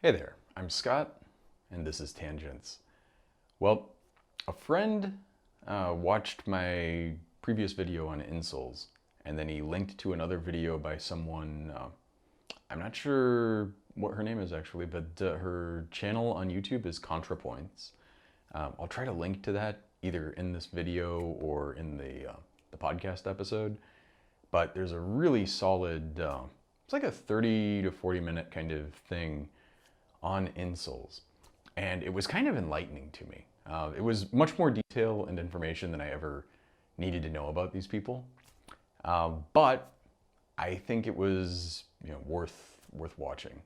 Hey there, I'm Scott, and this is Tangents. Well, a friend watched my previous video on insoles, and then he linked to another video by someone, I'm not sure what her name is actually, but her channel on YouTube is ContraPoints. I'll try to link to that either in this video or in the podcast episode, but there's a really solid, it's like a 30 to 40 minute kind of thing on insoles, and it was kind of enlightening to me. It was much more detail and information than I ever needed to know about these people, but I think it was worth watching.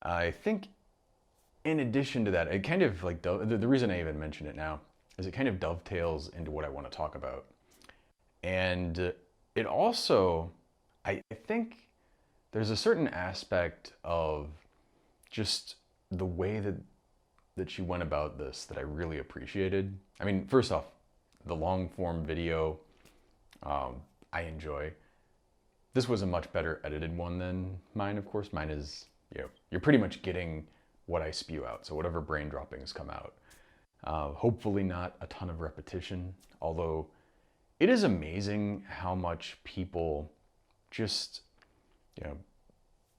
I think in addition to that, it kind of like the reason I even mention it now is it kind of dovetails into what I want to talk about, and it also I think there's a certain aspect of just the way that she went about this that I really appreciated. I mean, first off, the long form video I enjoy. This was a much better edited one than mine, of course. Mine is, you're pretty much getting what I spew out, so whatever brain droppings come out. Hopefully not a ton of repetition, although it is amazing how much people just,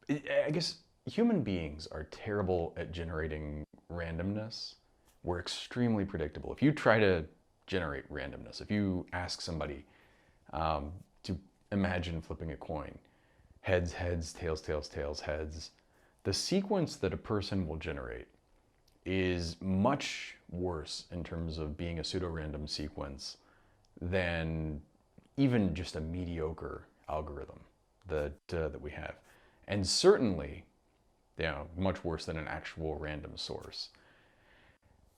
I guess human beings are terrible at generating randomness. We're extremely predictable. If you try to generate randomness, if you ask somebody to imagine flipping a coin, heads, heads, tails, tails, tails, heads, the sequence that a person will generate is much worse in terms of being a pseudo-random sequence than even just a mediocre algorithm that we have. And certainly, much worse than an actual random source.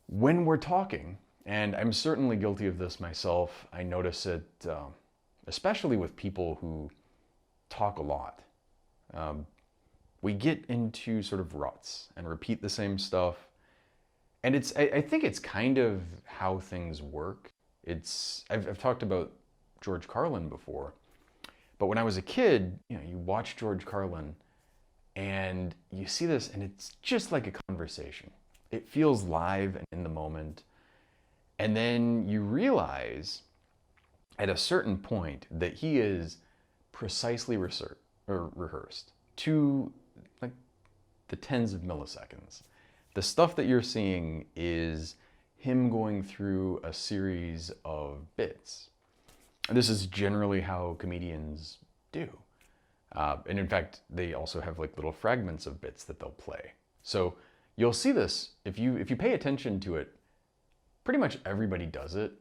When we're talking, and I'm certainly guilty of this myself, I notice it especially with people who talk a lot. We get into sort of ruts and repeat the same stuff. And I think it's kind of how things work. I've talked about George Carlin before, but when I was a kid, you watch George Carlin and you see this, and it's just like a conversation. It feels live and in the moment. And then you realize at a certain point that he is precisely rehearsed to like the tens of milliseconds. The stuff that you're seeing is him going through a series of bits. And this is generally how comedians do. And in fact, they also have like little fragments of bits that they'll play. So you'll see this, if you pay attention to it, pretty much everybody does it.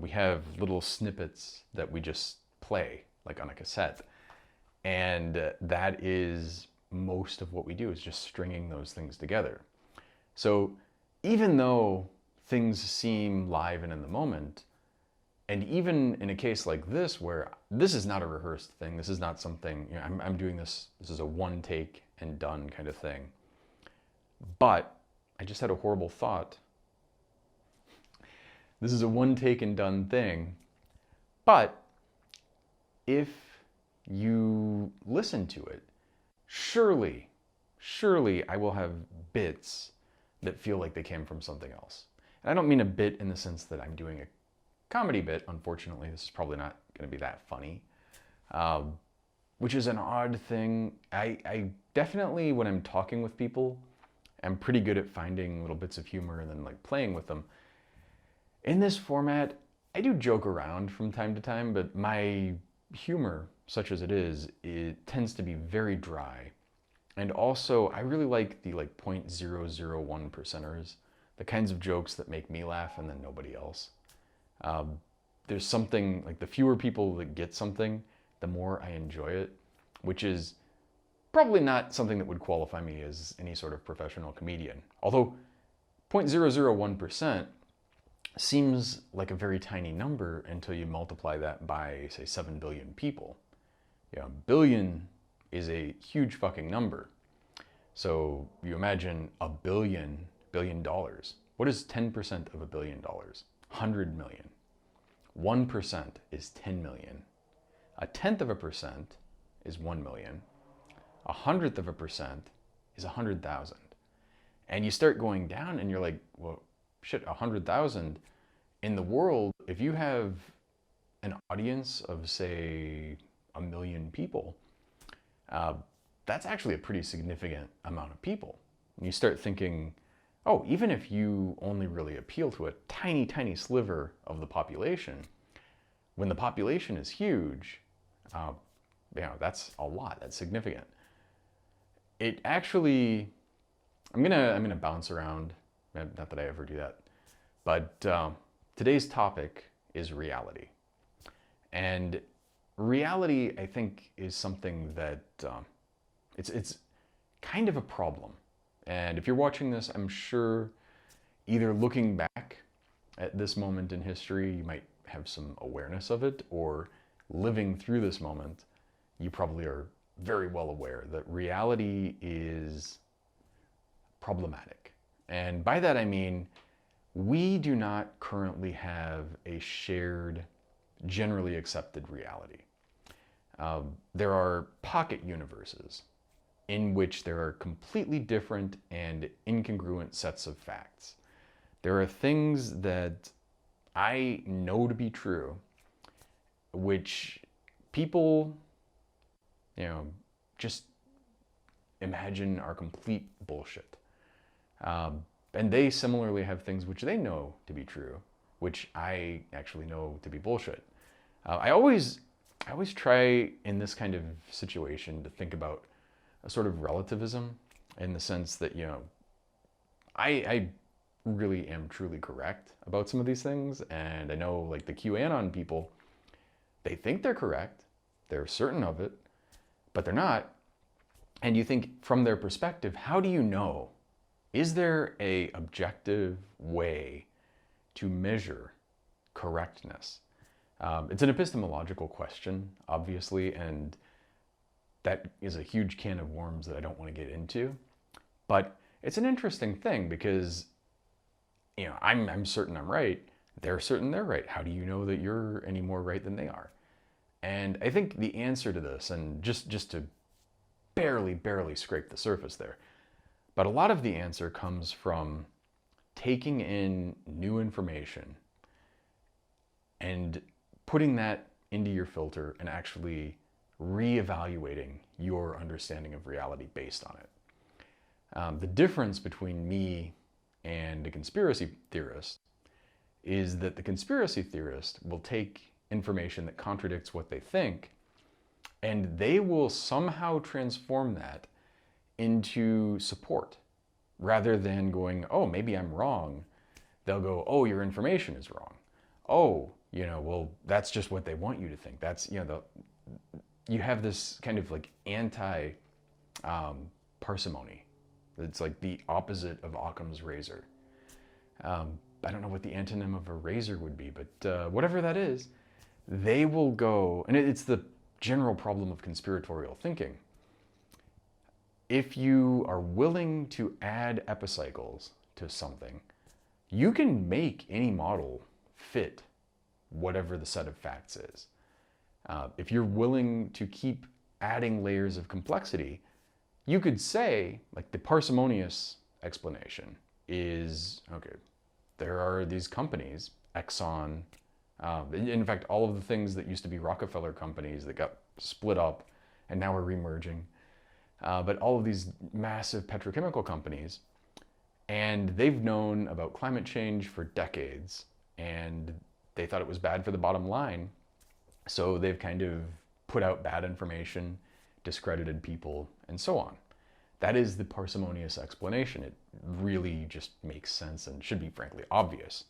We have little snippets that we just play, like on a cassette. And that is most of what we do, is just stringing those things together. So even though things seem live and in the moment, and even in a case like this, where this is not a rehearsed thing, this is not something, I'm doing this is a one take and done kind of thing. But I just had a horrible thought. This is a one take and done thing. But if you listen to it, surely I will have bits that feel like they came from something else. And I don't mean a bit in the sense that I'm doing a comedy bit. Unfortunately, this is probably not going to be that funny, which is an odd thing. I definitely, when I'm talking with people, I'm pretty good at finding little bits of humor and then like playing with them. In this format, I do joke around from time to time, but my humor, such as it tends to be very dry. And also, I really like the like 0.001 percenters, the kinds of jokes that make me laugh and then nobody else. There's something, like the fewer people that get something, the more I enjoy it, which is probably not something that would qualify me as any sort of professional comedian. Although 0.001% seems like a very tiny number until you multiply that by, say, 7 billion people. Billion is a huge fucking number. So you imagine billion dollars. What is 10% of $1 billion? 100 million. 1% is 10 million. A tenth of a percent is 1 million. 100th of a percent is 100,000. And you start going down and you're like, well, shit, 100,000 in the world, if you have an audience of, say, 1 million people, uh, that's actually a pretty significant amount of people. And you start thinking, oh, even if you only really appeal to a tiny, tiny sliver of the population, when the population is huge, that's a lot. That's significant. It actually, I'm gonna bounce around. Not that I ever do that, but today's topic is reality, and reality, I think, is something that it's kind of a problem. And if you're watching this, I'm sure either looking back at this moment in history, you might have some awareness of it, or living through this moment, you probably are very well aware that reality is problematic. And by that I mean, we do not currently have a shared, generally accepted reality. There are pocket universes in which there are completely different and incongruent sets of facts. There are things that I know to be true, which people, just imagine are complete bullshit. And they similarly have things which they know to be true, which I actually know to be bullshit. I always try in this kind of situation to think about a sort of relativism, in the sense that, I really am truly correct about some of these things. And I know, like, the QAnon people, they think they're correct, they're certain of it, but they're not. And you think, from their perspective, how do you know? Is there a objective way to measure correctness? It's an epistemological question, obviously, and that is a huge can of worms that I don't want to get into. But it's an interesting thing because, I'm certain I'm right. They're certain they're right. How do you know that you're any more right than they are? And I think the answer to this, and just to barely scrape the surface there, but a lot of the answer comes from taking in new information and putting that into your filter and actually reevaluating your understanding of reality based on it. The difference between me and a conspiracy theorist is that the conspiracy theorist will take information that contradicts what they think, and they will somehow transform that into support. Rather than going, oh, maybe I'm wrong, they'll go, oh, your information is wrong. Oh, well, that's just what they want you to think. That's, you have this kind of like anti parsimony. It's like the opposite of Occam's razor. I don't know what the antonym of a razor would be, but whatever that is, they will go, and it's the general problem of conspiratorial thinking. If you are willing to add epicycles to something, you can make any model fit whatever the set of facts is. If you're willing to keep adding layers of complexity, you could say, like, the parsimonious explanation is, okay, there are these companies, Exxon, in fact, all of the things that used to be Rockefeller companies that got split up and now are remerging, but all of these massive petrochemical companies, and they've known about climate change for decades, and they thought it was bad for the bottom line, so they've kind of put out bad information, discredited people, and so on. That is the parsimonious explanation. It really just makes sense and should be, frankly, obvious.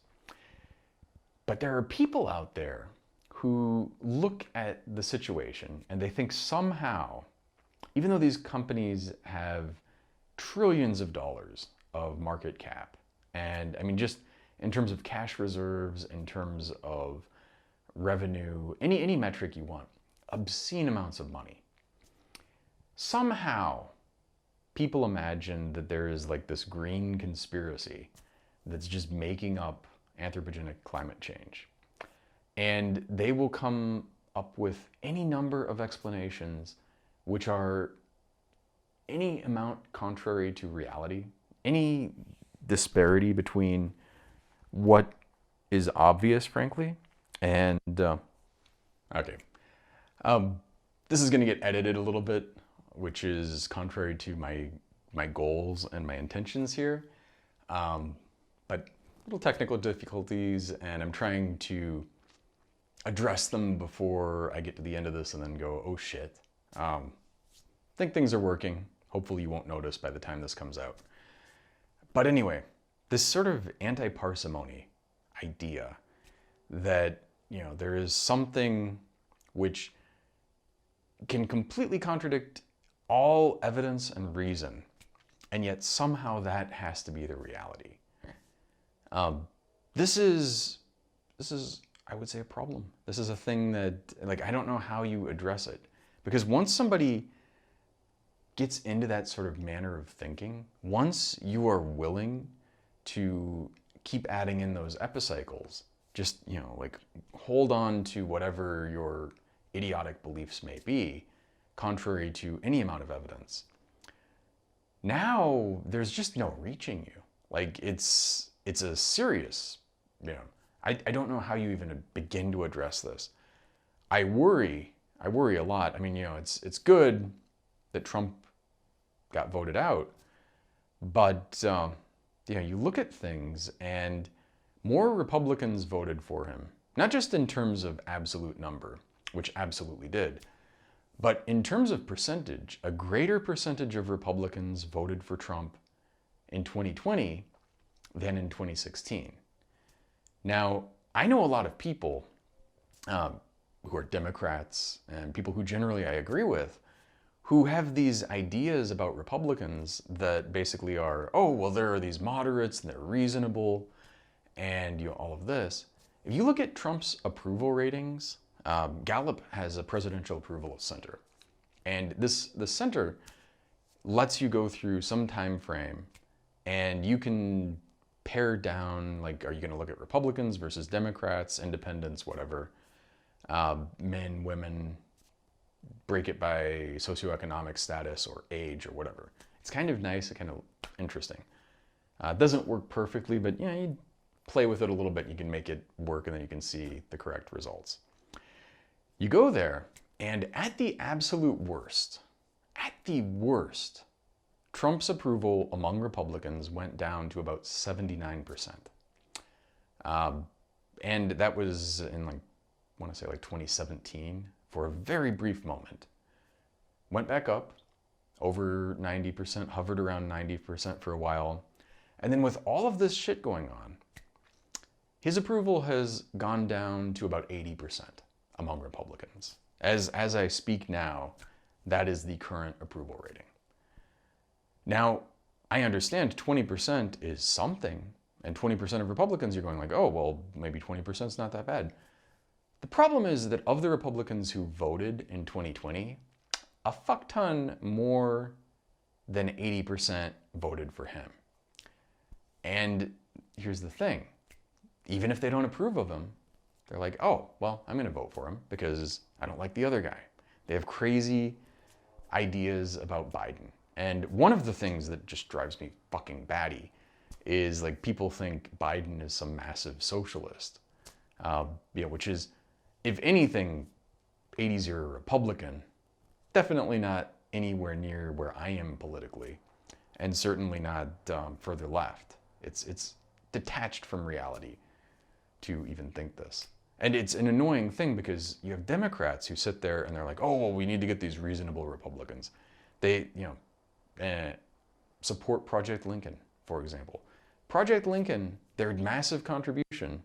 But there are people out there who look at the situation and they think somehow, even though these companies have trillions of dollars of market cap, and I mean, just in terms of cash reserves, in terms of revenue, any metric you want, obscene amounts of money. Somehow, people imagine that there is like this green conspiracy that's just making up anthropogenic climate change. And they will come up with any number of explanations which are any amount contrary to reality. any disparity between what is obvious, frankly, and okay. This is going to get edited a little bit, which is contrary to my goals and my intentions here. But little technical difficulties, and I'm trying to address them before I get to the end of this and then go, oh shit. I think things are working. Hopefully you won't notice by the time this comes out. But anyway, this sort of anti-parsimony idea that, there is something which can completely contradict all evidence and reason, and yet somehow that has to be the reality. This is, I would say, a problem. This is a thing that, I don't know how you address it. Because once somebody gets into that sort of manner of thinking, once you are willing to keep adding in those epicycles, just, hold on to whatever your idiotic beliefs may be, contrary to any amount of evidence, now there's just no reaching you. It's a serious, I don't know how you even begin to address this. I worry a lot. I mean, it's good that Trump got voted out, but you look at things and more Republicans voted for him, not just in terms of absolute number, which absolutely did, but in terms of percentage. A greater percentage of Republicans voted for Trump in 2020 than in 2016. Now, I know a lot of people who are Democrats and people who generally I agree with, who have these ideas about Republicans that basically are, oh, well, there are these moderates and they're reasonable and all of this. If you look at Trump's approval ratings, Gallup has a presidential approval center. And the center lets you go through some time frame and you can pare down, are you going to look at Republicans versus Democrats, independents, whatever, men, women, break it by socioeconomic status or age or whatever. It's kind of nice, kind of interesting. It doesn't work perfectly, but you play with it a little bit, you can make it work, and then you can see the correct results. You go there, and at the absolute worst, Trump's approval among Republicans went down to about 79%. And that was in, I want to say 2017, for a very brief moment. Went back up, over 90%, hovered around 90% for a while. And then with all of this shit going on, his approval has gone down to about 80% among Republicans. As I speak now, that is the current approval rating. Now, I understand 20% is something, and 20% of Republicans, you're going oh, well, maybe 20% is not that bad. The problem is that of the Republicans who voted in 2020, a fuck ton more than 80% voted for him. And here's the thing. Even if they don't approve of him, they're oh, well, I'm going to vote for him because I don't like the other guy. They have crazy ideas about Biden. And one of the things that just drives me fucking batty is people think Biden is some massive socialist, which is, if anything, 80s era Republican, definitely not anywhere near where I am politically, and certainly not further left. It's detached from reality to even think this. And it's an annoying thing because you have Democrats who sit there and they're oh, well, we need to get these reasonable Republicans. They, support Project Lincoln, for example. Project Lincoln, their massive contribution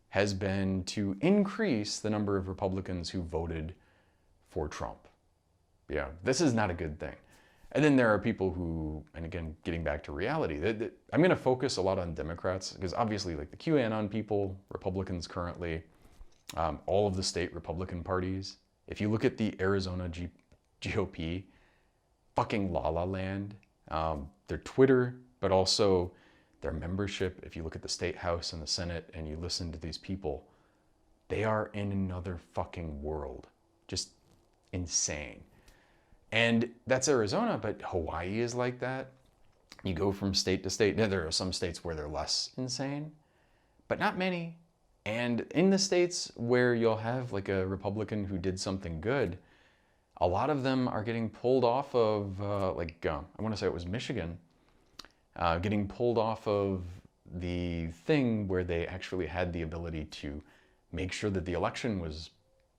has been to increase the number of Republicans who voted for Trump. This is not a good thing. And then there are people who, and again, getting back to reality, I'm going to focus a lot on Democrats because obviously the QAnon people, Republicans currently, all of the state Republican parties. If you look at the Arizona GOP, fucking la la land, their Twitter, but also their membership. If you look at the state house and the Senate and you listen to these people, they are in another fucking world. Just insane. And that's Arizona, but Hawaii is like that. You go from state to state. Now, there are some states where they're less insane, but not many. And in the states where you'll have like a Republican who did something good, a lot of them are getting pulled off of, I want to say it was Michigan, getting pulled off of the thing where they actually had the ability to make sure that the election was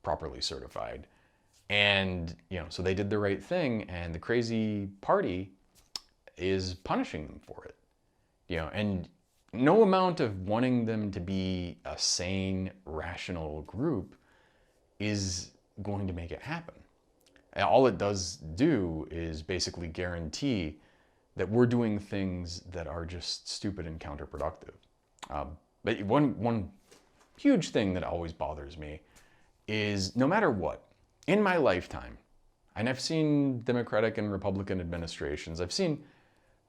properly certified. And, so they did the right thing, and the crazy party is punishing them for it. And no amount of wanting them to be a sane, rational group is going to make it happen. And all it does do is basically guarantee that we're doing things that are just stupid and counterproductive. But one huge thing that always bothers me is no matter what, in my lifetime, and I've seen Democratic and Republican administrations, I've seen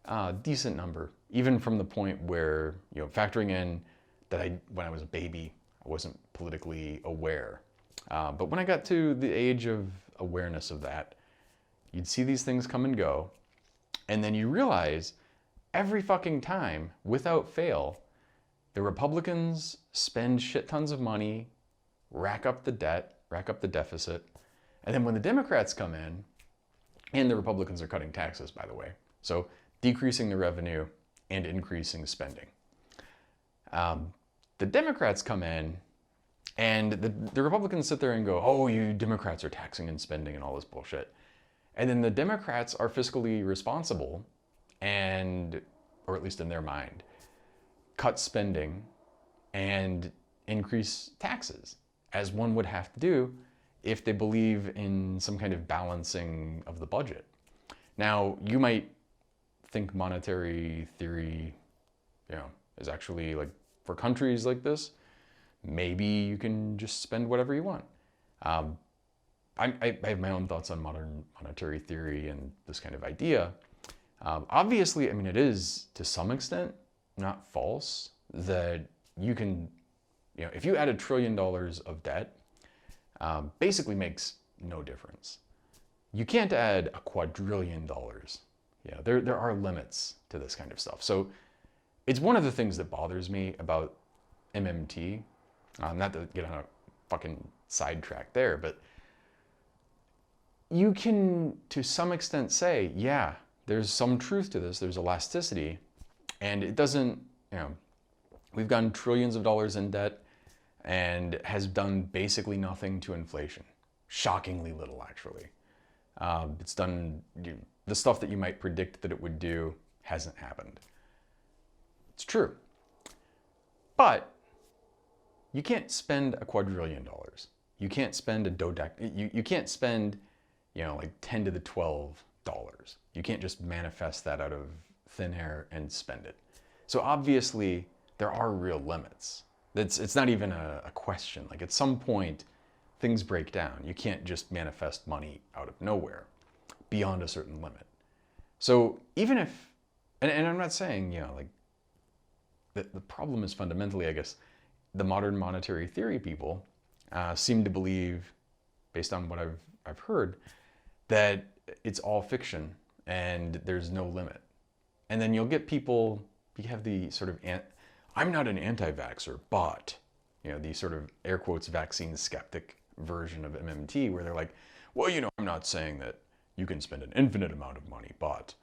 a decent number, even from the point where, factoring in that when I was a baby, I wasn't politically aware. But when I got to the age of awareness of that, you'd see these things come and go, and then you realize every fucking time, without fail, the Republicans spend shit tons of money, rack up the debt, rack up the deficit, and then when the Democrats come in, and the Republicans are cutting taxes, by the way, so decreasing the revenue and increasing spending. The Democrats come in, and the Republicans sit there and go, oh, you Democrats are taxing and spending and all this bullshit. And then the Democrats are fiscally responsible and, or at least in their mind, cut spending and increase taxes, as one would have to do if they believe in some kind of balancing of the budget. Now, you might think monetary theory, is actually like, for countries like this, maybe you can just spend whatever you want. I have my own thoughts on modern monetary theory and this kind of idea. Obviously, it is to some extent not false that you can, if you add $1 trillion of debt, basically makes no difference. You can't add $2 quadrillion. There are limits to this kind of stuff. So it's one of the things that bothers me about MMT. Not to get on a fucking sidetrack there, but you can, to some extent, say, yeah, there's some truth to this. There's elasticity, and it doesn't, we've gotten trillions of dollars in debt and has done basically nothing to inflation. Shockingly little, actually. It's done, the stuff that you might predict that it would do hasn't happened. It's true. But you can't spend $2 quadrillion. You can't spend you can't spend, like 10 to the 12 dollars. You can't just manifest that out of thin air and spend it. So obviously there are real limits. It's not even a question. Like at some point things break down. You can't just manifest money out of nowhere beyond a certain limit. So even if, and I'm not saying, like the problem is fundamentally, I guess, the modern monetary theory people seem to believe, based on what I've heard, that it's all fiction and there's no limit. And then you'll get people, you have the sort of, I'm not an anti-vaxxer, but, the sort of air quotes vaccine skeptic version of MMT, where they're like, well, I'm not saying that you can spend an infinite amount of money, but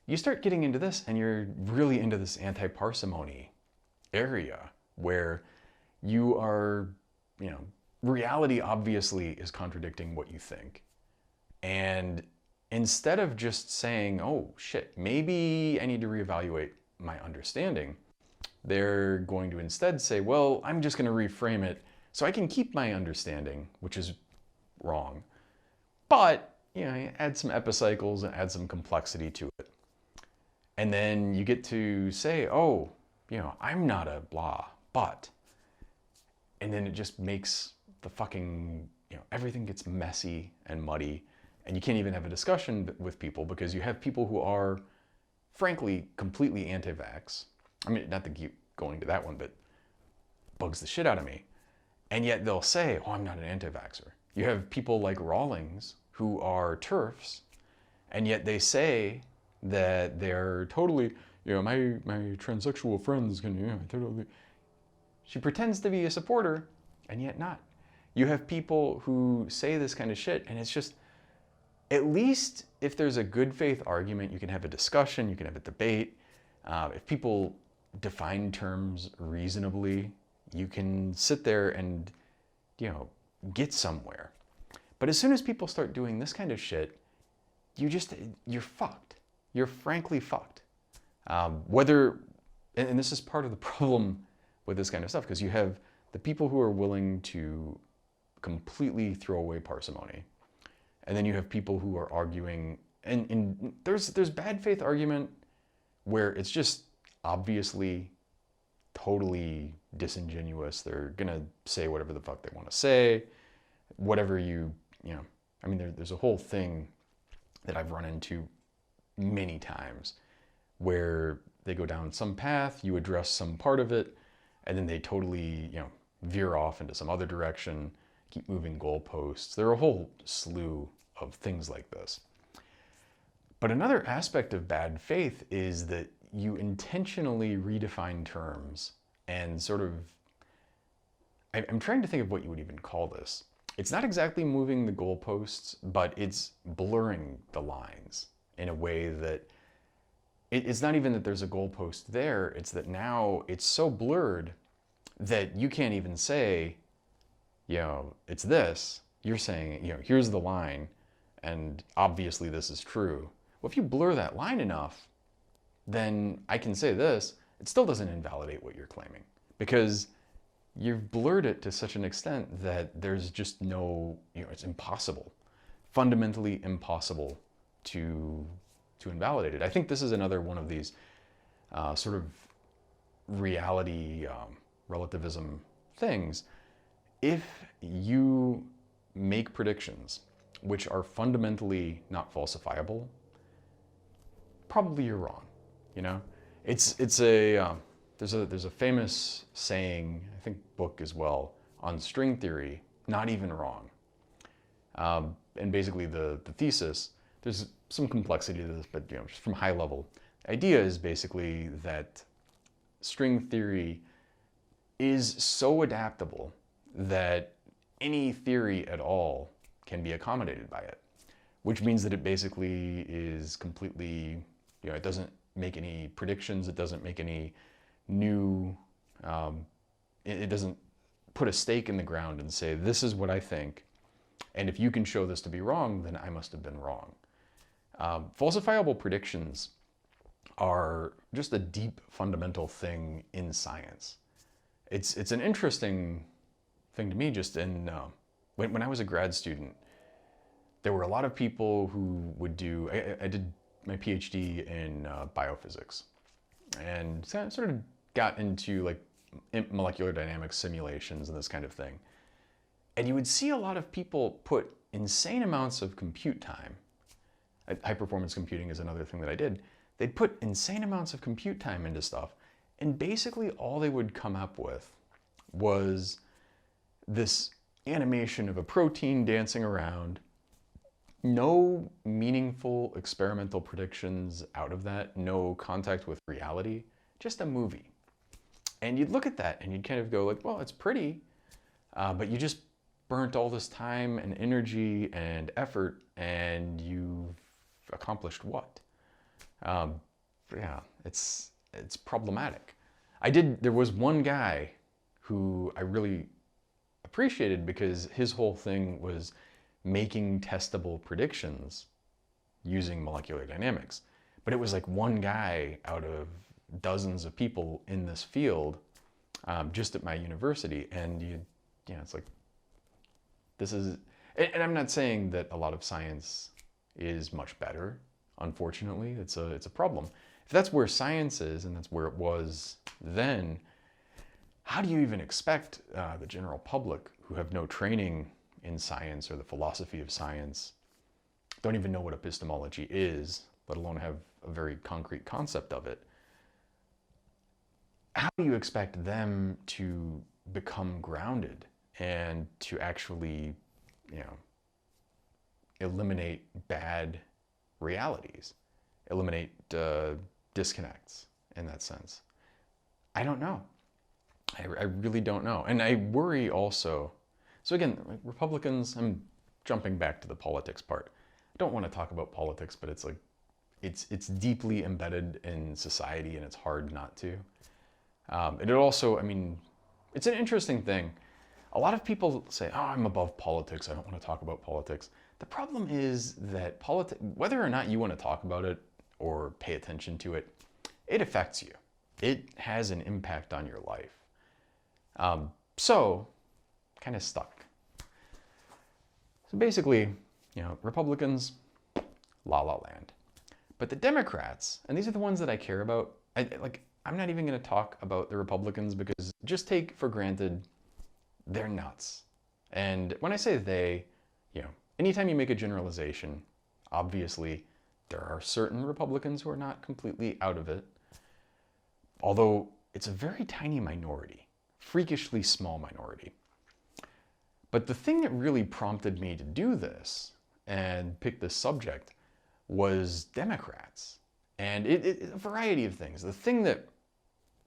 you start getting into this and you're really into this anti-parsimony area where you are, reality obviously is contradicting what you think. And instead of just saying, oh shit, maybe I need to reevaluate my understanding, they're going to instead say, well, I'm just going to reframe it so I can keep my understanding, which is wrong. But, add some epicycles and add some complexity to it. And then you get to say, oh, I'm not a blah, but. And then it just makes the fucking, everything gets messy and muddy. And you can't even have a discussion with people because you have people who are, frankly, completely anti-vax. Not to keep going to that one, but bugs the shit out of me. And yet they'll say, oh, I'm not an anti-vaxxer. You have people like Rawlings who are TERFs, and yet they say that they're totally, my transsexual friends can, totally. She pretends to be a supporter, and yet not. You have people who say this kind of shit, and it's just, at least if there's a good faith argument, you can have a discussion, you can have a debate. If people define terms reasonably, you can sit there and, get somewhere. But as soon as people start doing this kind of shit, you're fucked. You're frankly fucked. And this is part of the problem with this kind of stuff, because you have the people who are willing to completely throw away parsimony. And then you have people who are arguing, and there's bad faith argument where it's just obviously totally disingenuous. They're gonna say whatever the fuck they want to say, whatever there's a whole thing that I've run into many times where they go down some path, you address some part of it, and then they totally, veer off into some other direction, keep moving goalposts. There are a whole slew of things like this. But another aspect of bad faith is that you intentionally redefine terms and sort of, I'm trying to think of what you would even call this. It's not exactly moving the goalposts, but it's blurring the lines in a way that it's not even that there's a goalpost there, it's that now it's so blurred that you can't even say, it's this. You're saying, here's the line, and obviously this is true. Well, if you blur that line enough, then I can say this, it still doesn't invalidate what you're claiming, because you've blurred it to such an extent that there's just no, it's impossible, fundamentally impossible to invalidate it. I think this is another one of these sort of reality relativism things. If you make predictions which are fundamentally not falsifiable, probably you're wrong. It's a there's a famous saying, I think book as well, on string theory, not even wrong. And basically the thesis, there's some complexity to this, but just from high level, the idea is basically that string theory is so adaptable that any theory at all can be accommodated by it, which means that it basically is completely, it doesn't make any predictions, it doesn't make any new, it doesn't put a stake in the ground and say, this is what I think, and if you can show this to be wrong, then I must have been wrong. Falsifiable predictions are just a deep fundamental thing in science. It's an interesting thing to me. Just in when I was a grad student, there were a lot of people who would do, I did my PhD in biophysics, and sort of got into like molecular dynamics simulations and this kind of thing. And you would see a lot of people put insane amounts of compute time. High performance computing is another thing that I did. They'd put insane amounts of compute time into stuff, and basically all they would come up with was this animation of a protein dancing around, no meaningful experimental predictions out of that, no contact with reality, just a movie. And you'd look at that and you'd kind of go like, well, it's pretty, but you just burnt all this time and energy and effort, and you've accomplished what? Yeah, it's problematic. There was one guy who I really appreciated because his whole thing was making testable predictions using molecular dynamics. But it was like one guy out of dozens of people in this field, just at my university. And it's like, this is, and I'm not saying that a lot of science is much better. Unfortunately, it's a problem. If that's where science is, and that's where it was then, how do you even expect the general public, who have no training in science or the philosophy of science, don't even know what epistemology is, let alone have a very concrete concept of it, how do you expect them to become grounded and to actually, eliminate bad realities? eliminate disconnects in that sense? I don't know. I really don't know. And I worry also. So again, Republicans, I'm jumping back to the politics part. I don't want to talk about politics, but it's like, it's deeply embedded in society and it's hard not to. And it also, I mean, it's an interesting thing. A lot of people say, oh, I'm above politics. I don't want to talk about politics. The problem is that whether or not you want to talk about it or pay attention to it, it affects you. It has an impact on your life. So, kind of stuck. So basically, Republicans, la la land. But the Democrats, and these are the ones that I care about, I'm not even going to talk about the Republicans because just take for granted they're nuts. And when I say they, anytime you make a generalization, obviously there are certain Republicans who are not completely out of it, although it's a very tiny minority, freakishly small minority. But the thing that really prompted me to do this and pick this subject was Democrats. And a variety of things. The thing that,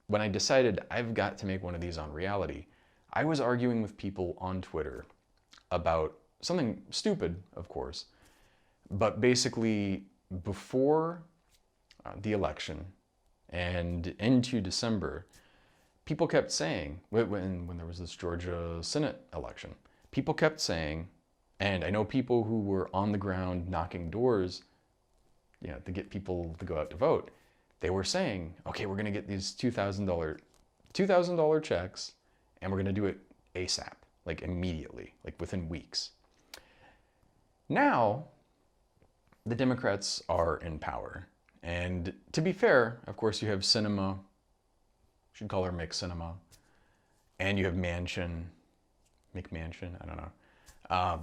when I decided I've got to make one of these on reality, I was arguing with people on Twitter about something stupid, of course, but basically before the election and into December, people kept saying, when there was this Georgia Senate election, people kept saying, and I know people who were on the ground knocking doors, to get people to go out to vote, they were saying, okay, we're going to get these $2,000 checks, and we're going to do it ASAP, like immediately, like within weeks. Now, the Democrats are in power. And to be fair, of course, you have Sinema, should call her Mick Sinema, and you have McMansion, I don't know.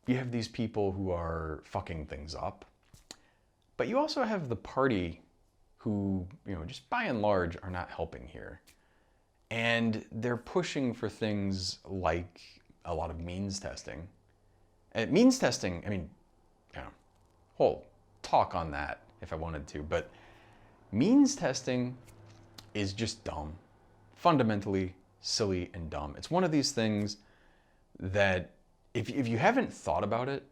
You have these people who are fucking things up. But you also have the party who, just by and large are not helping here. And they're pushing for things like a lot of means testing. And means testing, I mean, whole talk on that if I wanted to, but means testing is just dumb. Fundamentally silly and dumb. It's one of these things that if you haven't thought about it,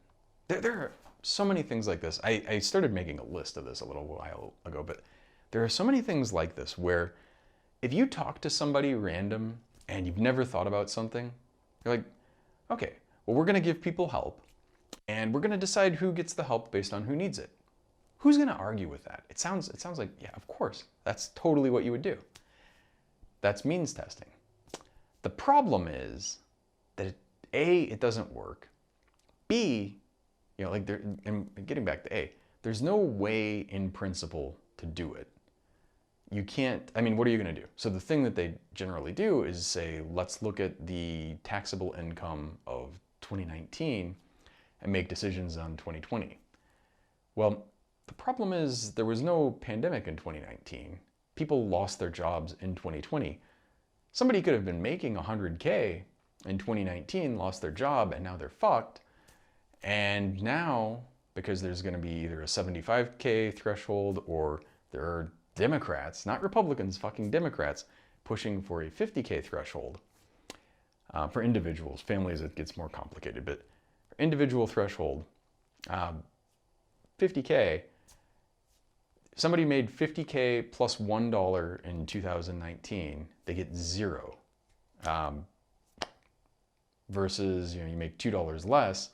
there are so many things like this. I started making a list of this a little while ago, but there are so many things like this where if you talk to somebody random and you've never thought about something, you're like, okay, well, we're going to give people help and we're going to decide who gets the help based on who needs it. Who's going to argue with that? It sounds like, yeah, of course. That's totally what you would do. That's means testing. The problem is that it doesn't work. B, and getting back to A, there's no way in principle to do it. You can't, what are you going to do? So the thing that they generally do is say, let's look at the taxable income of 2019 and make decisions on 2020. Well, the problem is there was no pandemic in 2019. People lost their jobs in 2020. Somebody could have been making 100K in 2019, lost their job, and now they're fucked. And now, because there's going to be either a 75K threshold or there are Democrats, not Republicans, fucking Democrats, pushing for a 50K threshold for individuals. Families, it gets more complicated, but individual threshold, 50K, somebody made 50K plus $1 in 2019, they get zero. Versus, you make $2 less,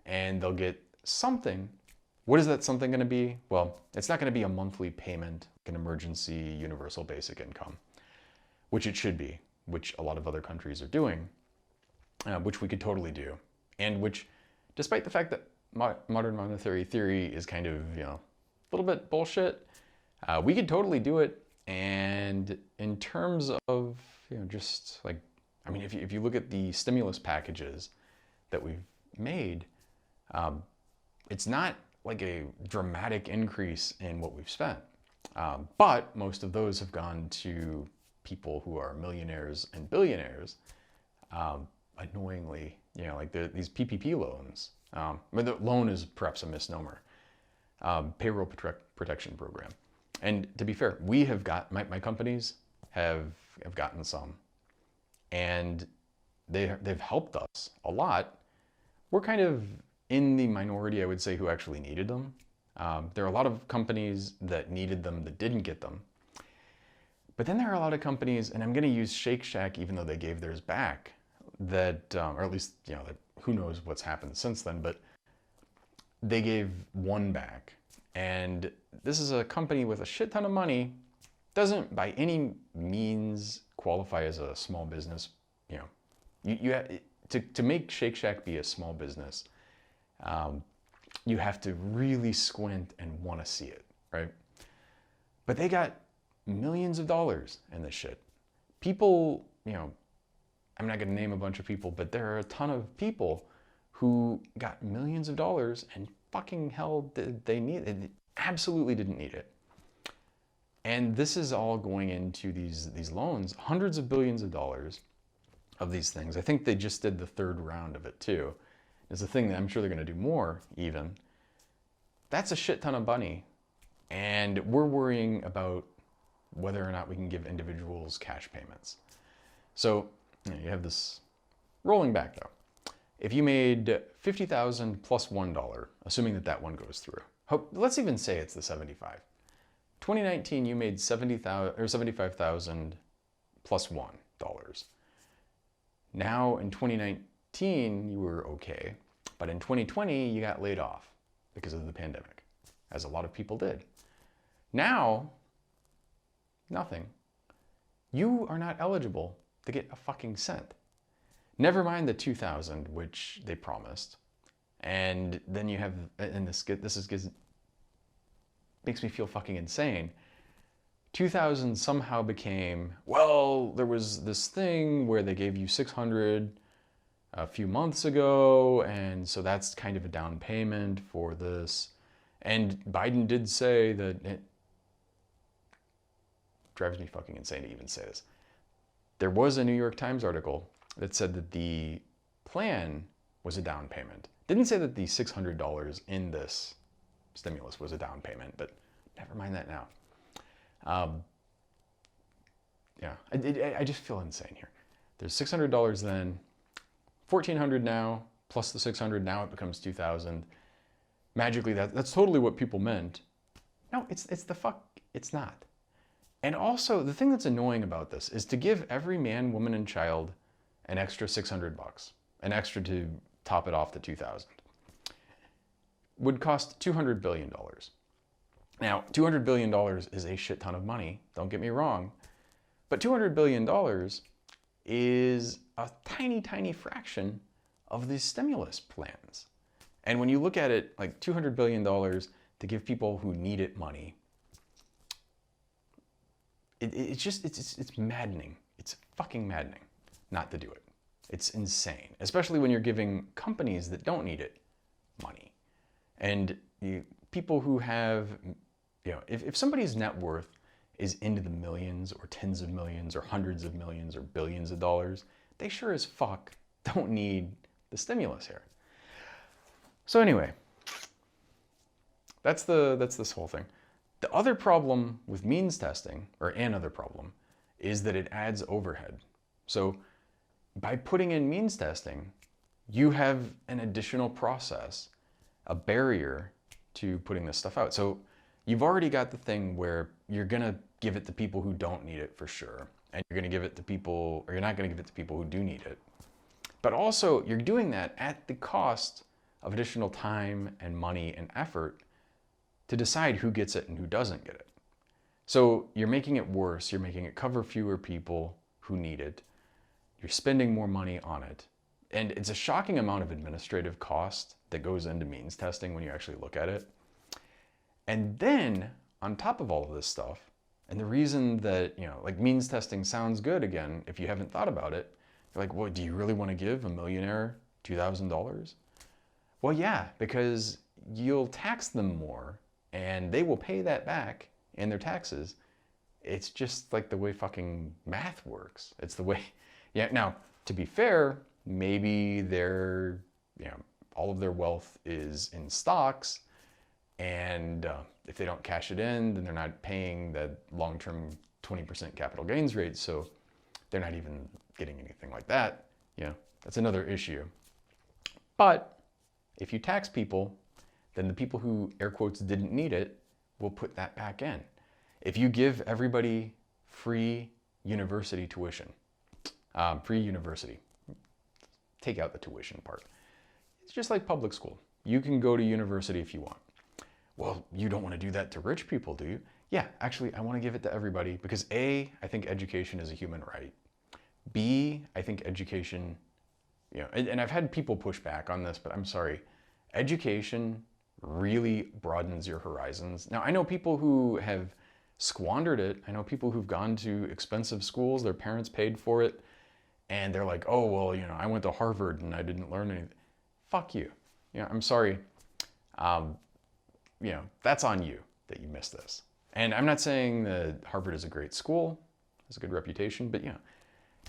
and they'll get something. What is that something going to be? Well, it's not going to be a monthly payment, like an emergency universal basic income, which it should be, which a lot of other countries are doing, which we could totally do. And which, despite the fact that modern monetary theory is kind of, a little bit bullshit, we could totally do it. And in terms of, just like, if you look at the stimulus packages that we've made, it's not like a dramatic increase in what we've spent. But most of those have gone to people who are millionaires and billionaires. Annoyingly, these PPP loans. The loan is perhaps a misnomer. Payroll protection program. And to be fair, we have got, my companies have gotten some, and they've helped us a lot. We're kind of in the minority, I would say, who actually needed them. There are a lot of companies that needed them that didn't get them. But then there are a lot of companies, and I'm going to use Shake Shack, even though they gave theirs back, that, or at least, you know, that who knows what's happened since then, but they gave one back. And this is a company with a shit ton of money, doesn't by any means qualify as a small business. You know, you have, to make Shake Shack be a small business, you have to really squint and want to see it, right? But they got millions of dollars in this shit. People, you know, I'm not going to name a bunch of people, but there are a ton of people who got millions of dollars and fucking hell did they need it. Absolutely didn't need it. And this is all going into these loans, hundreds of billions of dollars of these things. I think they just did the third round of it too. It's a thing that I'm sure they're going to do more even. That's a shit ton of money. And we're worrying about whether or not we can give individuals cash payments. So you have this rolling back though. If you made $50,000 plus $1, assuming that one goes through, let's even say it's the 75. 2019, you made $70,000 or $75,000 plus $1. Now in 2019, you were okay, but in 2020, you got laid off because of the pandemic, as a lot of people did. Now, nothing. You are not eligible to get a fucking cent. Never mind the 2,000, which they promised. And then you have, and this makes me feel fucking insane. 2,000 somehow became, well, there was this thing where they gave you 600 a few months ago, and so that's kind of a down payment for this. And Biden did say that, it drives me fucking insane to even say this. There was a New York Times article that said that the plan was a down payment. Didn't say that the $600 in this stimulus was a down payment, but never mind that now. Yeah, I just feel insane here. There's $600 then, $1,400 now, plus the 600, now it becomes 2,000. Magically, that's totally what people meant. No, it's not. And also, the thing that's annoying about this is to give every man, woman, and child an extra $600, an extra to top it off the 2,000, would cost $200 billion. Now, $200 billion is a shit ton of money, don't get me wrong, but $200 billion is a tiny, tiny fraction of the stimulus plans. And when you look at it, like $200 billion to give people who need it money, it's maddening. It's fucking maddening not to do it. It's insane, especially when you're giving companies that don't need it money. And people who have, you know, if somebody's net worth is into the millions or tens of millions or hundreds of millions or billions of dollars, they sure as fuck don't need the stimulus here. So anyway, that's this whole thing. The other problem with means testing, or another problem, is that it adds overhead. So by putting in means testing, you have an additional process, a barrier to putting this stuff out. So you've already got the thing where you're gonna give it to people who don't need it for sure, and you're gonna give it to people, or you're not gonna give it to people who do need it. But also, you're doing that at the cost of additional time and money and effort to decide who gets it and who doesn't get it. So you're making it worse, you're making it cover fewer people who need it, you're spending more money on it, and it's a shocking amount of administrative cost that goes into means testing when you actually look at it. And then, on top of all of this stuff, and the reason that, you know, like means testing sounds good again, if you haven't thought about it, you're like, well, do you really want to give a millionaire $2,000? Well, yeah, because you'll tax them more and they will pay that back in their taxes. It's just like the way fucking math works. It's the way, yeah. Now, to be fair, maybe all of their wealth is in stocks, And if they don't cash it in, then they're not paying the long-term 20% capital gains rate, so they're not even getting anything like that. You know, that's another issue. But if you tax people, then the people who, air quotes, didn't need it will put that back in. If you give everybody free university tuition, free university, take out the tuition part. It's just like public school. You can go to university if you want. Well, you don't want to do that to rich people, do you? Yeah, actually, I want to give it to everybody because A, I think education is a human right. B, I think education, you know, and I've had people push back on this, but I'm sorry. Education really broadens your horizons. Now, I know people who have squandered it. I know people who've gone to expensive schools, their parents paid for it, and they're like, oh, well, you know, I went to Harvard and I didn't learn anything. Fuck you. You know, I'm sorry. You know, that's on you that you missed this. And I'm not saying that Harvard is a great school, has a good reputation, but you know,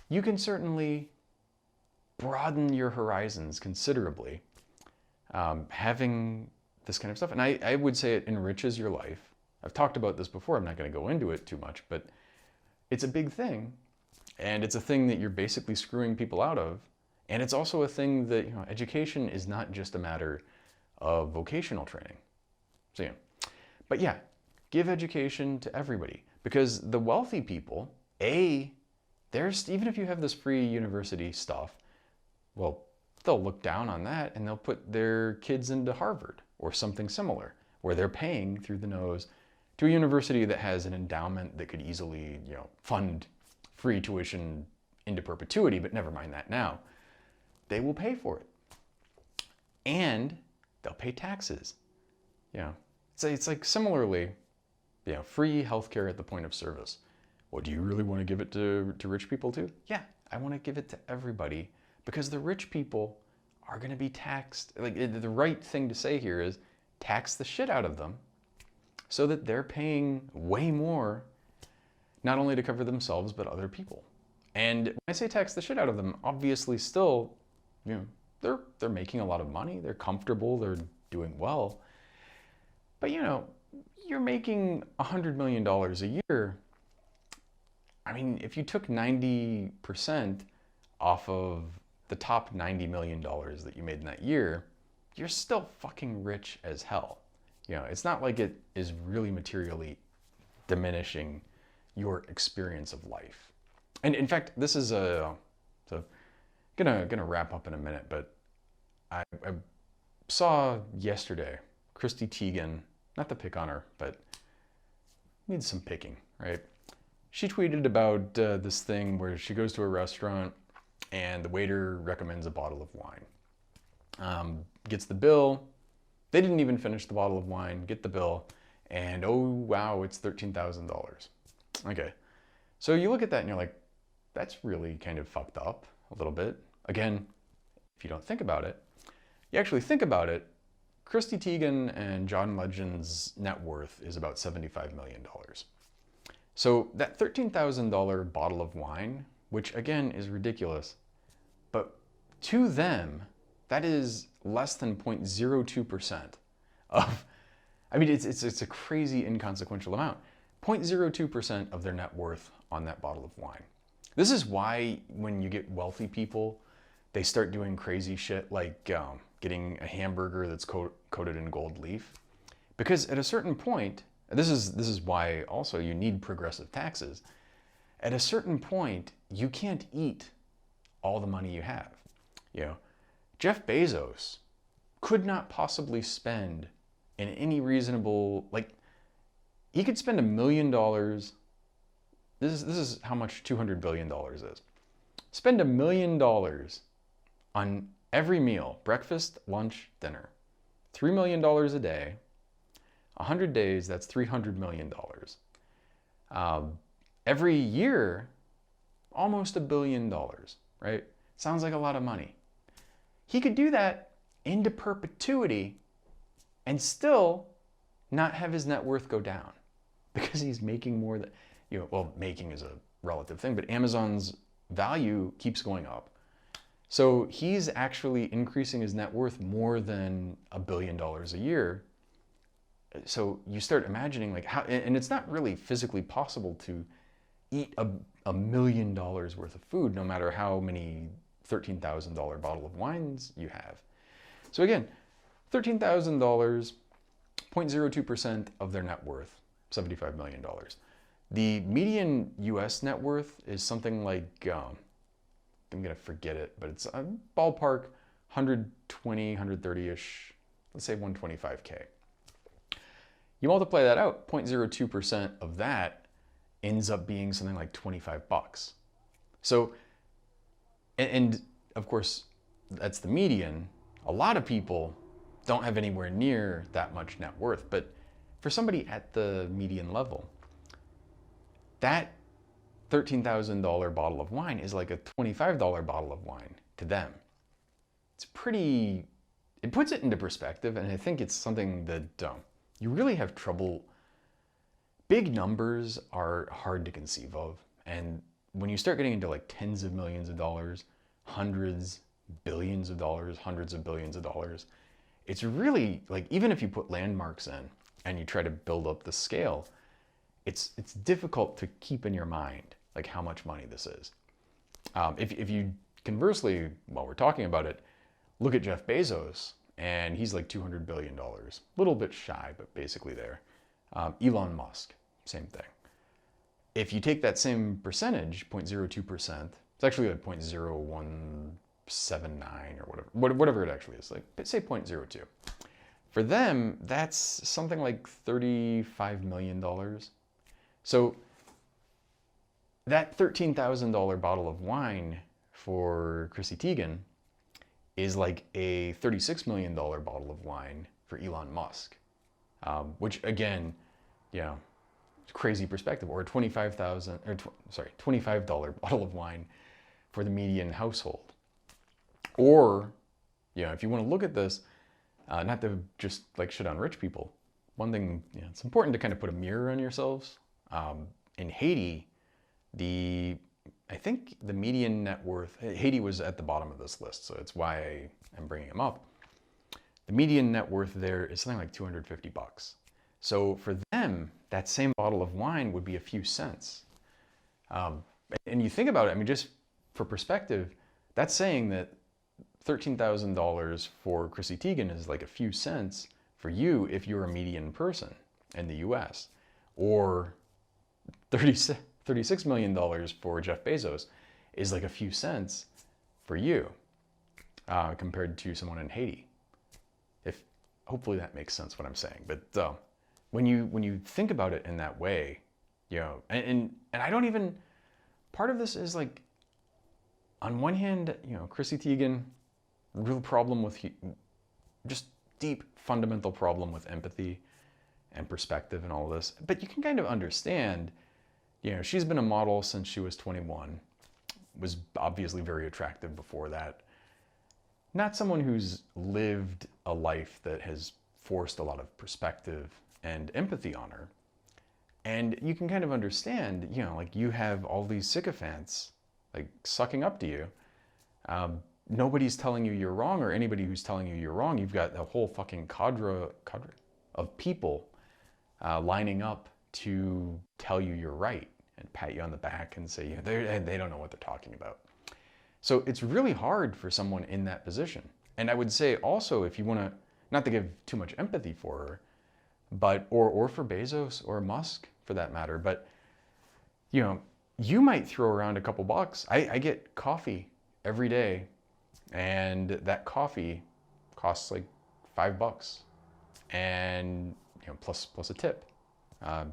you can certainly broaden your horizons considerably having this kind of stuff. And I would say it enriches your life. I've talked about this before. I'm not going to go into it too much, but it's a big thing. And it's a thing that you're basically screwing people out of. And it's also a thing that, you know, education is not just a matter of vocational training. So, yeah. But yeah, give education to everybody. Because the wealthy people, even if you have this free university stuff, well, they'll look down on that and they'll put their kids into Harvard or something similar, where they're paying through the nose to a university that has an endowment that could easily, you know, fund free tuition into perpetuity, but never mind that now. They will pay for it. And they'll pay taxes. You know, it's like similarly, you know, free healthcare at the point of service. Well, do you really want to give it to rich people too? Yeah, I want to give it to everybody because the rich people are going to be taxed. Like the right thing to say here is tax the shit out of them so that they're paying way more, not only to cover themselves, but other people. And when I say tax the shit out of them, obviously still, you know, they're making a lot of money, they're comfortable, they're doing well. But you know, you're making $100 million a year. I mean, if you took 90% off of the top $90 million that you made in that year, you're still fucking rich as hell. You know, it's not like it is really materially diminishing your experience of life. And in fact, this is gonna wrap up in a minute, but I saw yesterday Chrissy Teigen, not to pick on her, but needs some picking, right? She tweeted about this thing where she goes to a restaurant and the waiter recommends a bottle of wine. Gets the bill. They didn't even finish the bottle of wine, get the bill, and oh wow, it's $13,000. Okay, so you look at that and you're like, that's really kind of fucked up a little bit. Again, if you don't think about it, you actually think about it, Chrissy Teigen and John Legend's net worth is about $75 million. So that $13,000 bottle of wine, which again is ridiculous, but to them, that is less than 0.02% of, I mean, it's a crazy inconsequential amount. 0.02% of their net worth on that bottle of wine. This is why when you get wealthy people, they start doing crazy shit like getting a hamburger that's coated in gold leaf. Because at a certain point, this is why also you need progressive taxes. At a certain point, you can't eat all the money you have. You know, Jeff Bezos could not possibly spend in any reasonable, like, he could spend $1 million. This is how much $200 billion is. Spend $1 million on every meal, breakfast, lunch, dinner. $3 million a day. 100 days, that's $300 million. Every year, almost $1 billion, right? Sounds like a lot of money. He could do that into perpetuity and still not have his net worth go down because he's making more than, you know, well, making is a relative thing, but Amazon's value keeps going up. So he's actually increasing his net worth more than $1 billion a year So you start imagining like how, and it's not really physically possible to eat $1 million worth of food, no matter how many $13,000 bottle of wines you have. So again, $13,000, 0.02% of their net worth, $75 million. The median US net worth is something like, I'm gonna forget it, but it's a ballpark 120, 130-ish, let's say 125K. You multiply that out, 0.02% of that ends up being something like 25 bucks. So, and of course, that's the median. A lot of people don't have anywhere near that much net worth, but for somebody at the median level, that $13,000 bottle of wine is like a $25 bottle of wine to them. It's pretty, it puts it into perspective, and I think it's something that you really have trouble. Big numbers are hard to conceive of, and when you start getting into like tens of millions of dollars, hundreds, billions of dollars, hundreds of billions of dollars, it's really like, even if you put landmarks in and you try to build up the scale, it's difficult to keep in your mind like how much money this is. If you conversely, while we're talking about it, look at Jeff Bezos, and he's like $200 billion, a little bit shy, but basically there. Elon Musk, same thing. If you take that same percentage, 0.02%, it's actually like 0.0179 or whatever it actually is, like say 0.02. For them, that's something like $35 million. So that $13,000 bottle of wine for Chrissy Teigen is like a $36 million bottle of wine for Elon Musk, which again, crazy perspective. Or a $25 bottle of wine for the median household. Or, if you want to look at this, not to just like shit on rich people, one thing, it's important to kind of put a mirror on yourselves. In Haiti, I think the median net worth, Haiti was at the bottom of this list, so it's why I'm bringing him up. The median net worth there is something like 250 bucks. So for them, that same bottle of wine would be a few cents. And you think about it, I mean, just for perspective, that's saying that $13,000 for Chrissy Teigen is like a few cents for you if you're a median person in the US. Or $36 million for Jeff Bezos is like a few cents for you compared to someone in Haiti. Hopefully that makes sense what I'm saying. But when you think about it in that way, and I don't even, part of this is like, on one hand, Chrissy Teigen, real problem with, just deep fundamental problem with empathy and perspective and all this. But you can kind of understand, she's been a model since she was 21, was obviously very attractive before that. Not someone who's lived a life that has forced a lot of perspective and empathy on her. And you can kind of understand, like you have all these sycophants like sucking up to you. Nobody's telling you you're wrong, or anybody who's telling you you're wrong, you've got a whole fucking cadre of people lining up to tell you you're right and pat you on the back and say they don't know what they're talking about. So it's really hard for someone in that position. And I would say also, if you want to, not to give too much empathy for her, but or for Bezos or Musk for that matter, but you might throw around a couple bucks. I get coffee every day, and that coffee costs like $5, and plus a tip, a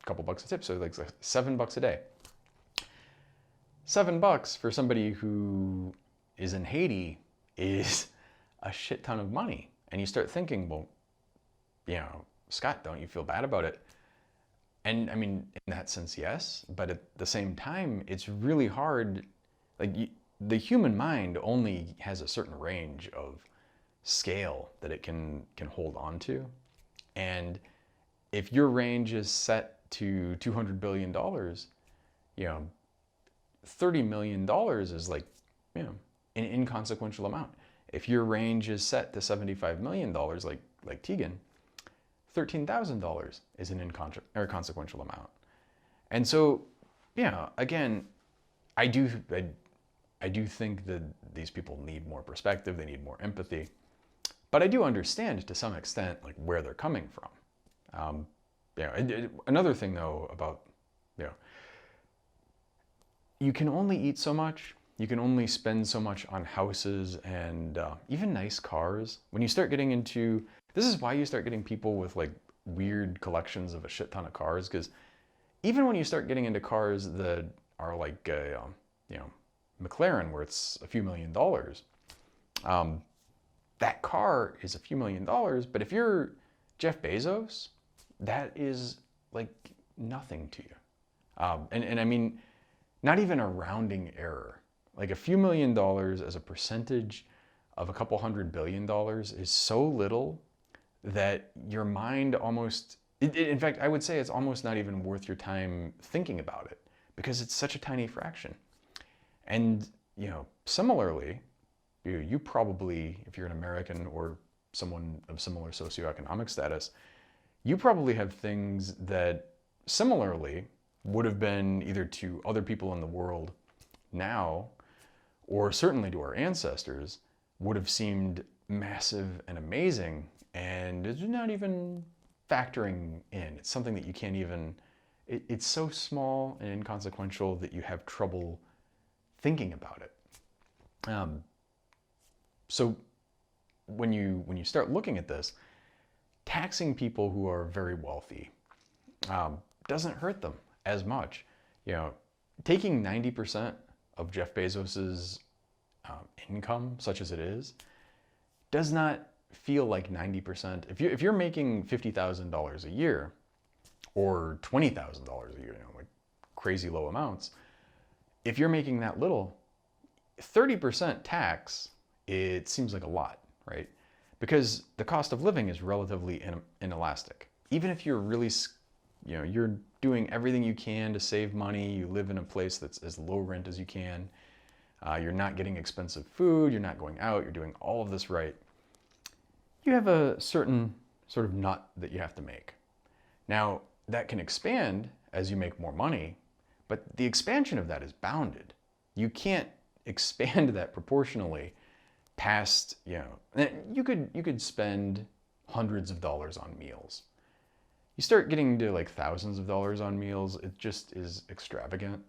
couple bucks a tip, so like $7 a day. $7 for somebody who is in Haiti is a shit ton of money. And you start thinking, well, Scott, don't you feel bad about it? And I mean, in that sense, yes, but at the same time, it's really hard. Like the human mind only has a certain range of scale that it can hold on to. And if your range is set to $200 billion, $30 million is like, an inconsequential amount. If your range is set to $75 million, like Teigen, $13,000 is an inconsequential amount. And so, again, I do think that these people need more perspective, they need more empathy, but I do understand to some extent like where they're coming from. Another thing though about, you can only eat so much, you can only spend so much on houses and even nice cars. When you start getting into, this is why you start getting people with like weird collections of a shit ton of cars, because even when you start getting into cars that are like, McLaren, where it's a few $1,000,000, that car is a few $1,000,000, but if you're Jeff Bezos, that is like nothing to you. And I mean, not even a rounding error. Like a few $1,000,000 as a percentage of a couple $100 billion is so little that your mind almost, in fact, I would say it's almost not even worth your time thinking about it because it's such a tiny fraction. And, similarly, you probably, if you're an American or someone of similar socioeconomic status, you probably have things that similarly would have been either to other people in the world now, or certainly to our ancestors, would have seemed massive and amazing, and it's not even factoring in. It's something that you can't even, it's so small and inconsequential that you have trouble thinking about it. So when you start looking at this, taxing people who are very wealthy doesn't hurt them as much. Taking 90% of Jeff Bezos's income, such as it is, does not feel like 90%. If you're making $50,000 a year or $20,000 a year, like crazy low amounts, if you're making that little, 30% tax, it seems like a lot, right? Because the cost of living is relatively inelastic. Even if you're really, you're doing everything you can to save money, you live in a place that's as low rent as you can, you're not getting expensive food, you're not going out, you're doing all of this right, you have a certain sort of nut that you have to make. Now, that can expand as you make more money, but the expansion of that is bounded. You can't expand that proportionally past, you could spend hundreds of dollars on meals. You start getting to like thousands of dollars on meals, it just is extravagant.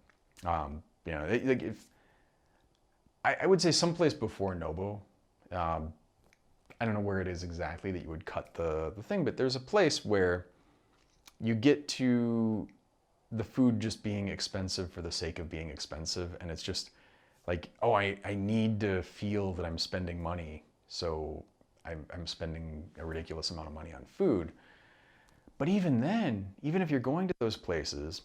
Like if I would say someplace before Nobu, I don't know where it is exactly that you would cut the thing, but there's a place where you get to the food just being expensive for the sake of being expensive, and it's just like, oh, I need to feel that I'm spending money, so I'm spending a ridiculous amount of money on food. But even then, even if you're going to those places,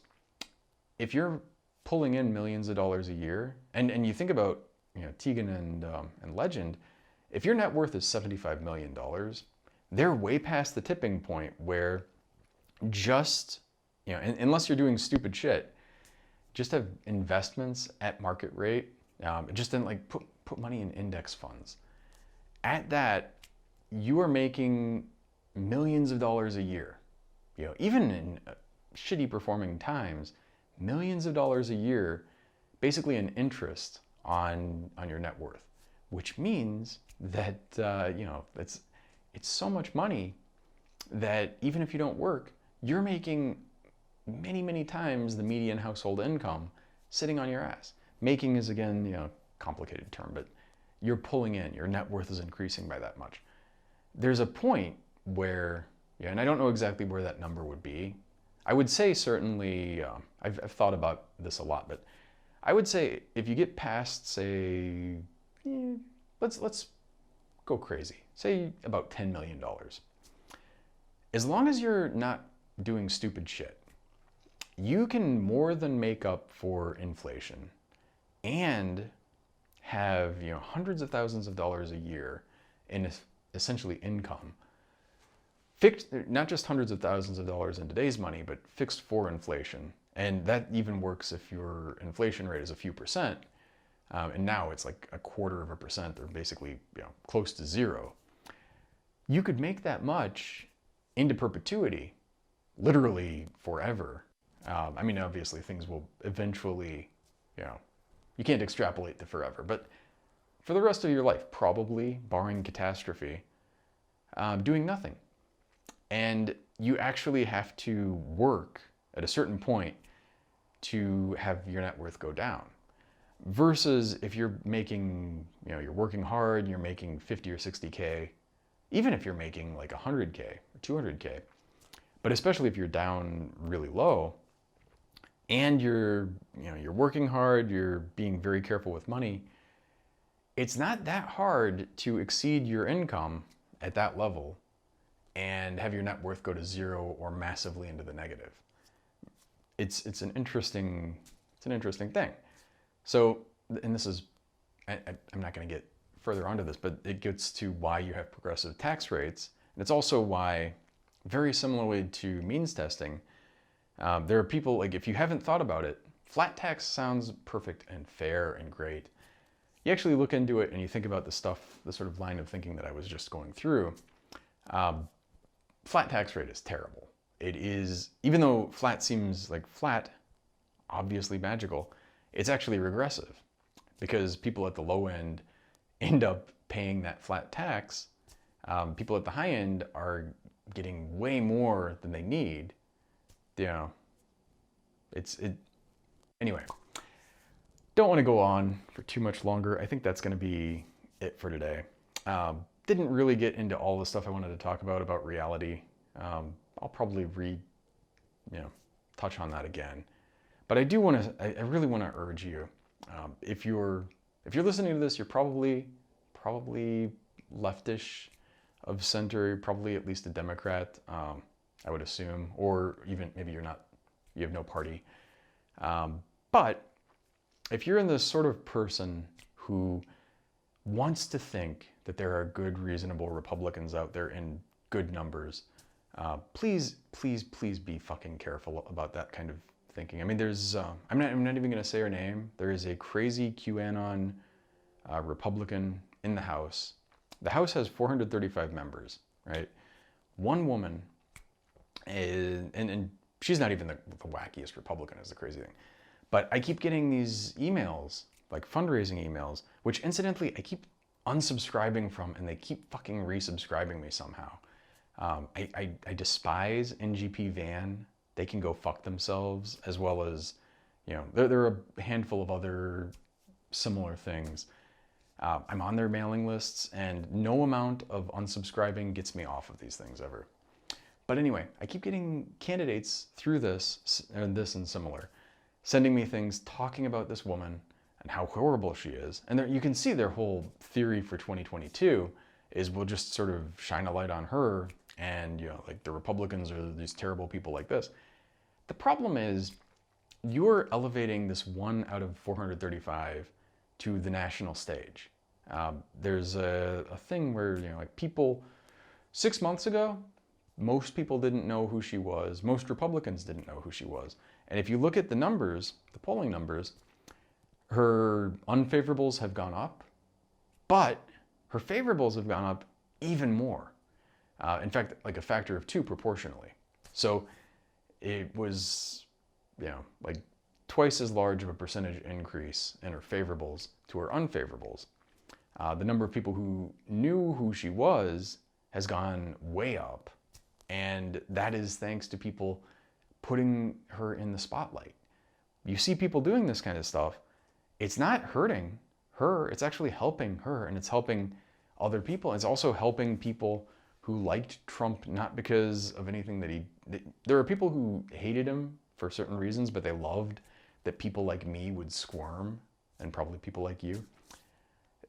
if you're pulling in millions of dollars a year, and you think about Tegan and Legend, if your net worth is $75 million, they're way past the tipping point where just, unless you're doing stupid shit, just have investments at market rate, just then like put money in index funds. At that, you are making millions of dollars a year. Even in shitty performing times, millions of dollars a year, basically an interest on your net worth, which means that it's so much money that even if you don't work, you're making many, many times the median household income sitting on your ass. Making is, again, complicated term, but you're pulling in, your net worth is increasing by that much. There's a point where, and I don't know exactly where that number would be. I would say certainly, I've thought about this a lot, but I would say if you get past, say, let's go crazy, say about $10 million. As long as you're not doing stupid shit, you can more than make up for inflation and have hundreds of thousands of dollars a year in essentially income, fixed, not just hundreds of thousands of dollars in today's money, but fixed for inflation. And that even works if your inflation rate is a few percent, and now it's like 1/4%, or basically close to zero. You could make that much into perpetuity, literally forever. I mean, obviously things will eventually, you can't extrapolate to forever, but for the rest of your life, probably, barring catastrophe, doing nothing. And you actually have to work at a certain point to have your net worth go down. Versus if you're making, you're working hard, you're making 50 or 60K, even if you're making like 100K or 200K, but especially if you're down really low and you're working hard, you're being very careful with money, it's not that hard to exceed your income at that level and have your net worth go to zero or massively into the negative. It's an interesting thing. So, and this is, I'm not going to get further onto this, but it gets to why you have progressive tax rates. And it's also why, very similarly to means testing, there are people, like if you haven't thought about it, flat tax sounds perfect and fair and great. You actually look into it and you think about the sort of line of thinking that I was just going through. Flat tax rate is terrible. It is, even though flat seems like flat, obviously magical, it's actually regressive because people at the low end end up paying that flat tax. People at the high end are getting way more than they need. Anyway, don't want to go on for too much longer. I think that's going to be it for today. Didn't really get into all the stuff I wanted to talk about reality. I'll probably touch on that again. But I do want to, I really want to urge you, if you're listening to this, you're probably leftish of center, probably at least a Democrat, I would assume, or even maybe you're not, you have no party. But if you're in this sort of person who wants to think that there are good, reasonable Republicans out there in good numbers, please be fucking careful about that kind of thinking. I mean, there's, I'm not even going to say her name. There is a crazy QAnon Republican in the House. The House has 435 members, right? One woman is, and she's not even the wackiest Republican, is the crazy thing. But I keep getting these emails, like fundraising emails, which incidentally I keep unsubscribing from, and they keep fucking resubscribing me somehow. I despise NGP Van. They can go fuck themselves, as well as, there are a handful of other similar things. I'm on their mailing lists, and no amount of unsubscribing gets me off of these things ever. But anyway, I keep getting candidates through this and similar, sending me things talking about this woman and how horrible she is. And you can see their whole theory for 2022 is we'll just sort of shine a light on her, and like the Republicans are these terrible people like this. The problem is you're elevating this one out of 435 to the national stage. There's a thing where, like people 6 months ago, most people didn't know who she was. Most Republicans didn't know who she was. And if you look at the numbers, the polling numbers, her unfavorables have gone up, but her favorables have gone up even more. In fact, like a factor of 2 proportionally. So it was, like twice as large of a percentage increase in her favorables to her unfavorables. The number of people who knew who she was has gone way up. And that is thanks to people putting her in the spotlight. You see people doing this kind of stuff, it's not hurting her, it's actually helping her, and it's helping other people. It's also helping people who liked Trump, not because of anything that there are people who hated him for certain reasons, but they loved that people like me would squirm, and probably people like you.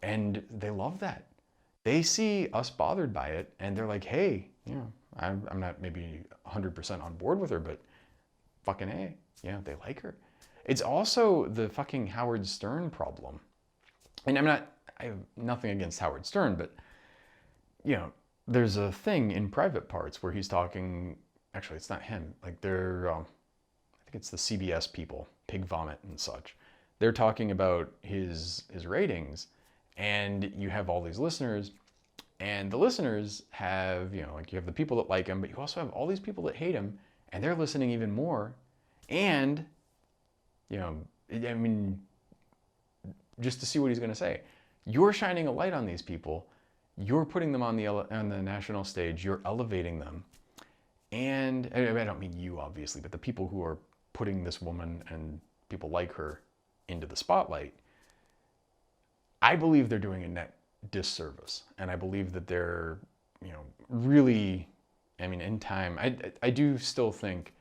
And they love that. They see us bothered by it, and they're like, hey, I'm not maybe 100% on board with her, but fucking A, they like her. It's also the fucking Howard Stern problem. And I have nothing against Howard Stern, but, there's a thing in Private Parts where he's talking, actually it's not him, like they're, I think it's the CBS people, Pig Vomit and such. They're talking about his ratings, and you have all these listeners And the listeners have, like you have the people that like him, but you also have all these people that hate him, and they're listening even more. And, I mean, just to see what he's going to say. You're shining a light on these people. You're putting them on the national stage. You're elevating them. And I don't mean you, obviously, but the people who are putting this woman and people like her into the spotlight, I believe they're doing a net disservice. And I believe that they're, really, in time, I do still think,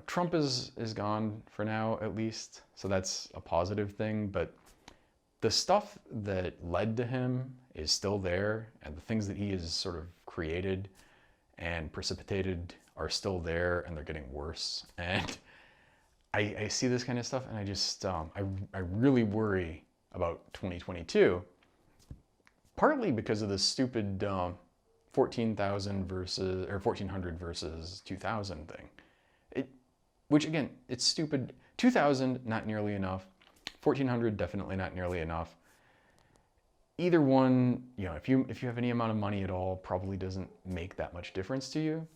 Trump is gone for now, at least. So that's a positive thing. But the stuff that led to him is still there. And the things that he has sort of created and precipitated are still there, and they're getting worse. And I see this kind of stuff, and I just, I really worry about 2022, partly because of this stupid 14,000 versus, or 1,400 versus 2,000 thing. Which again, it's stupid. 2,000, not nearly enough. 1,400, definitely not nearly enough. Either one, if you have any amount of money at all, probably doesn't make that much difference to you.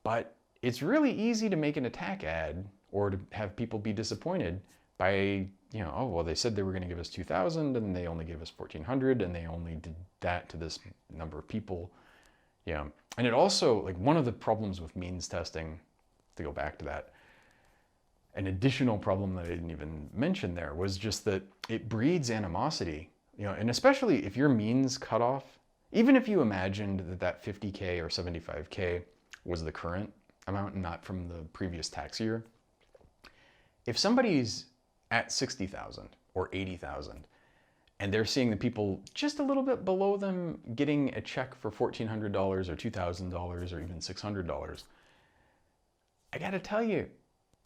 But it's really easy to make an attack ad or to have people be disappointed by, oh, well, they said they were going to give us 2,000 and they only gave us 1,400 and they only did that to this number of people. And it also, like, one of the problems with means testing, to go back to that, an additional problem that I didn't even mention there was just that it breeds animosity. And especially if your means cutoff, even if you imagined that 50K or 75K was the current amount and not from the previous tax year, if somebody's at 60,000 or 80,000 and they're seeing the people just a little bit below them getting a check for $1,400 or $2,000 or even $600, I gotta tell you,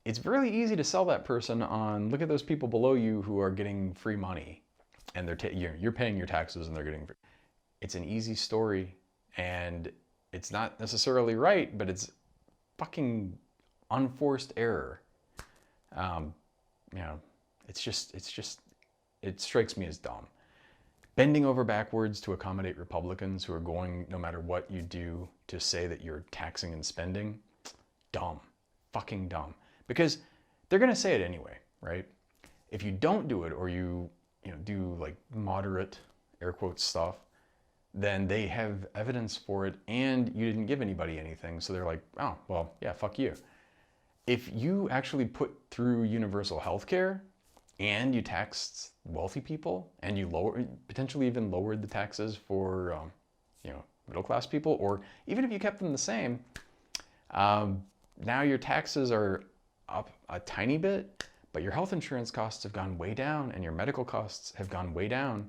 it's really easy to sell that person on, look at those people below you who are getting free money. And you're paying your taxes and they're getting free. It's an easy story, and it's not necessarily right, but it's fucking unforced error. It strikes me as dumb. Bending over backwards to accommodate Republicans who are going, no matter what you do, to say that you're taxing and spending, dumb, fucking dumb. Because they're gonna say it anyway, right? If you don't do it, or you do like moderate, air quotes, stuff, then they have evidence for it and you didn't give anybody anything. So they're like, oh, well, yeah, fuck you. If you actually put through universal health care and you taxed wealthy people and you potentially even lowered the taxes for, middle class people, or even if you kept them the same, now your taxes are up a tiny bit, but your health insurance costs have gone way down and your medical costs have gone way down.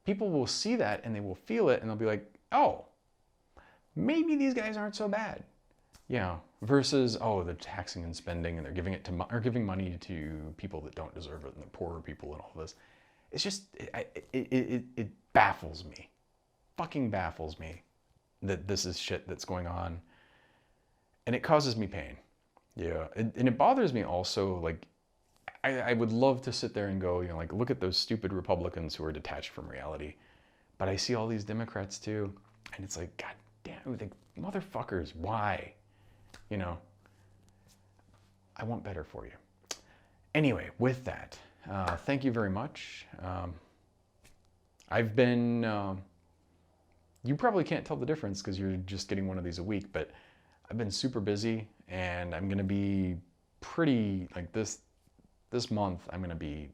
People will see that and they will feel it and they'll be like, oh, maybe these guys aren't so bad. Versus, oh, they're taxing and spending and they're giving giving money to people that don't deserve it and the poorer people and all this. It's just, it baffles me. Fucking baffles me that this is shit that's going on. And it causes me pain. Yeah, and it bothers me also, like, I would love to sit there and go, like, look at those stupid Republicans who are detached from reality. But I see all these Democrats too, and it's like, God damn, like, motherfuckers, why? I want better for you. Anyway, with that, thank you very much. I've been, you probably can't tell the difference because you're just getting one of these a week, but I've been super busy, and I'm going to be pretty, like, this month, I'm going to be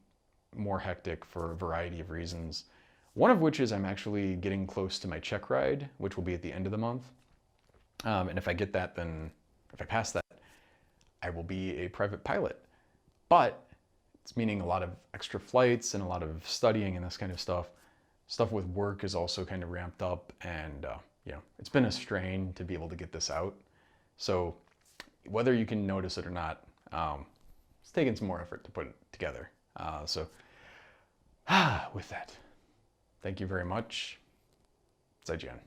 more hectic for a variety of reasons. One of which is I'm actually getting close to my check ride, which will be at the end of the month. And if I get that, then if I pass that, I will be a private pilot. But it's meaning a lot of extra flights and a lot of studying and this kind of stuff. Stuff with work is also kind of ramped up, and it's been a strain to be able to get this out. So whether you can notice it or not, it's taken some more effort to put it together. With that, thank you very much. Zaijian.